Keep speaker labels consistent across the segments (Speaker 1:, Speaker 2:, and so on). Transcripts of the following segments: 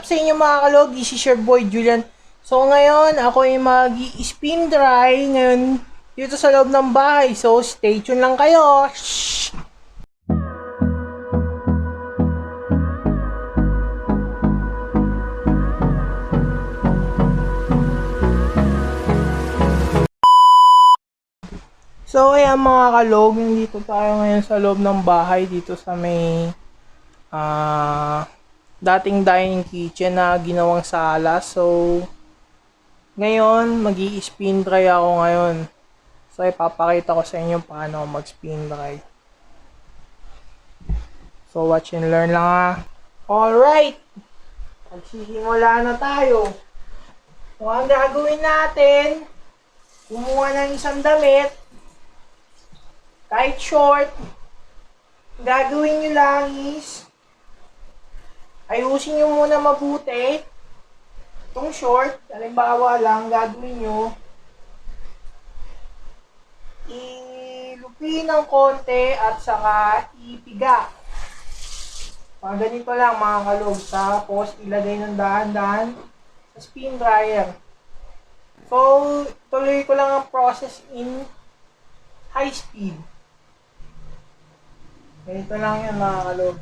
Speaker 1: sa inyo mga kalog? This is your boy Julian. So ngayon, ako ay mag-spin dry ngayon dito sa loob ng bahay. So stay tuned lang kayo. Shhh! So ayan mga kalog, nandito tayo ngayon sa loob ng bahay dito sa may dating dining kitchen na ginawang sala. So ngayon, mag-i-spin dry ako ngayon. So, ipapakita ko sa inyo paano mag-spin dry. So, watch and learn lang ha. Alright! Magsisimula na tayo. So, ang gagawin natin, kumuha ng isang damit, kahit short, gagawin nyo lang is, ayusin nyo muna mabuti. Itong short, halimbawa lang, gagawin nyo, ilupi ng konti at saka ipiga. Mga ganito lang mga kalog. Tapos ilagay ng dahan-dahan sa spin dryer. So, tuloy ko lang ang process in high speed. Ganito lang yan mga kalog.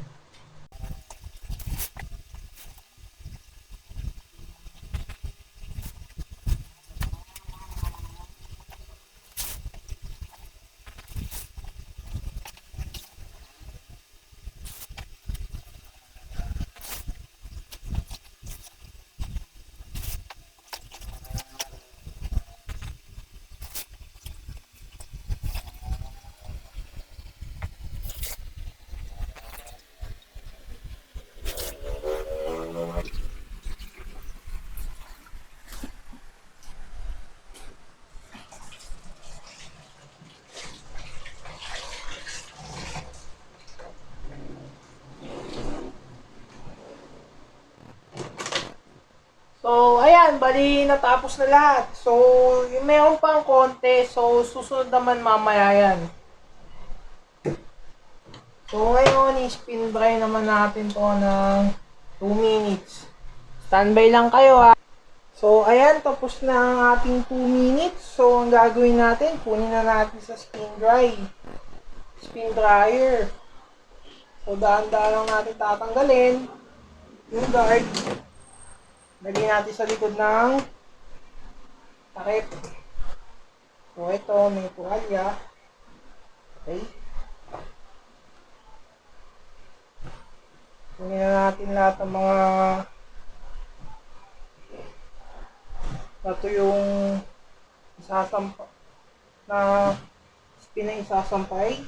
Speaker 1: So, ayan, bali natapos na lahat. So, yung meron pang konti, so susunod naman mamaya yan. So, ngayon, i-spin dry naman natin to ng 2 minutes. Standby lang kayo ha. So, ayan, tapos na ang ating 2 minutes. So, ang gagawin natin, kunin na natin sa spin dryer. So, daan-daan lang natin tatanggalin yung guard. Lagyan natin sa likod ng takip. So, ito, may tuwalya. Okay. Kunin na natin lahat ng mga ito yung isasampa na spin na isasampay.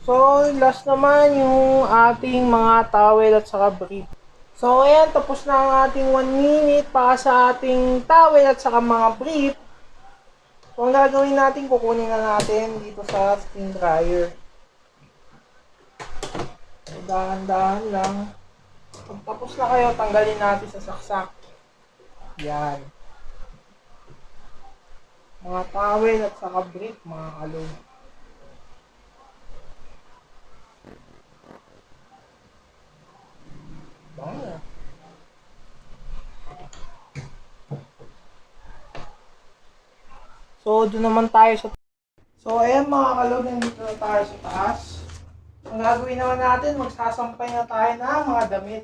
Speaker 1: So, last naman yung ating mga towel at saka brief. So, ayan, tapos na ang ating 1 minute para sa ating towel at saka mga brief. So, ang gagawin natin, kukunin na natin dito sa spin dryer. So, dahan-dahan lang. Pag tapos na kayo, tanggalin natin sa saksak. Yan. Mga towel at saka brief, mga kalog. Bango. So, doon naman tayo sa... So, ayan mga kalog, nandito na tayo sa taas. Ang gagawin naman natin, magsasampay na tayo ng mga damit.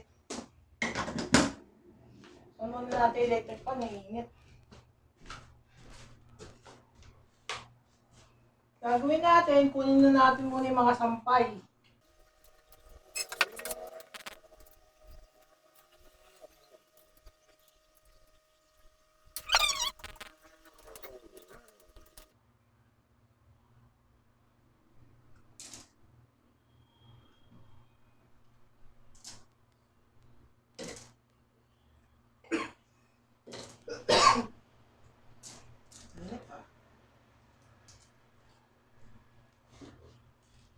Speaker 1: So, muna natin electric pan, naiinit. Gagawin natin, kunin na natin muna yung mga sampay.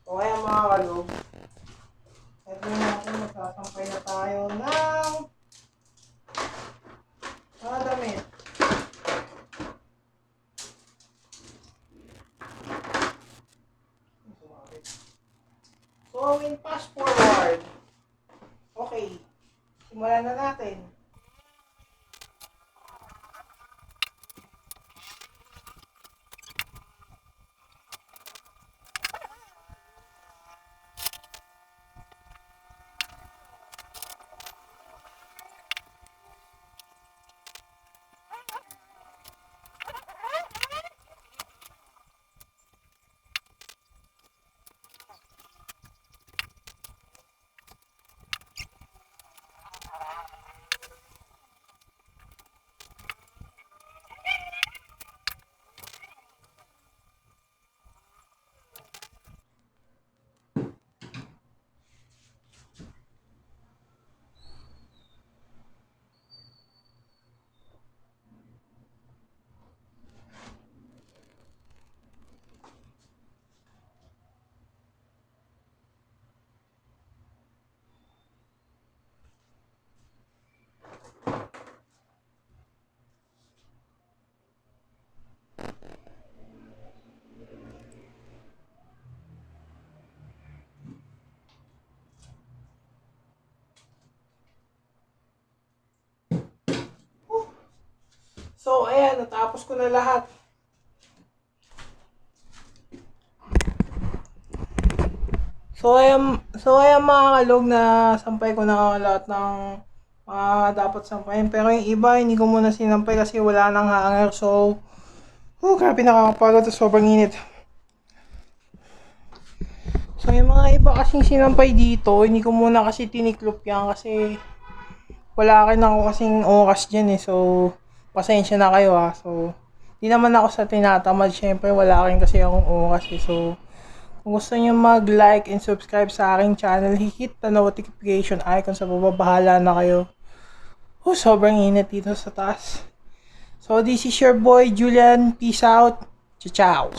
Speaker 1: So, ayan mga kalog. Ito na natin, magsasampay na tayo ng mga damit. Going fast forward. Okay. Simulan na natin. So, ayan, natapos ko na lahat. So ayan mga kalog, na sampay ko na lahat ng mga dapat sampayin. Pero yung iba, hindi ko muna sinampay kasi wala nang hanger. So, grabe nakakapagod. Sobrang init. So, yung mga iba kasing sinampay dito, hindi ko muna kasi tiniklop yan kasi wala rin ako kasing oras dyan eh. So, pasensya na kayo ha. So, di naman ako sa tinatamad. Syempre, wala rin kasi akong oras eh. So, kung gusto nyo mag-like and subscribe sa aking channel, hit the notification icon sa baba. Bahala na kayo. Sobrang init dito sa taas. So, this is your boy, Julian. Peace out. Ciao.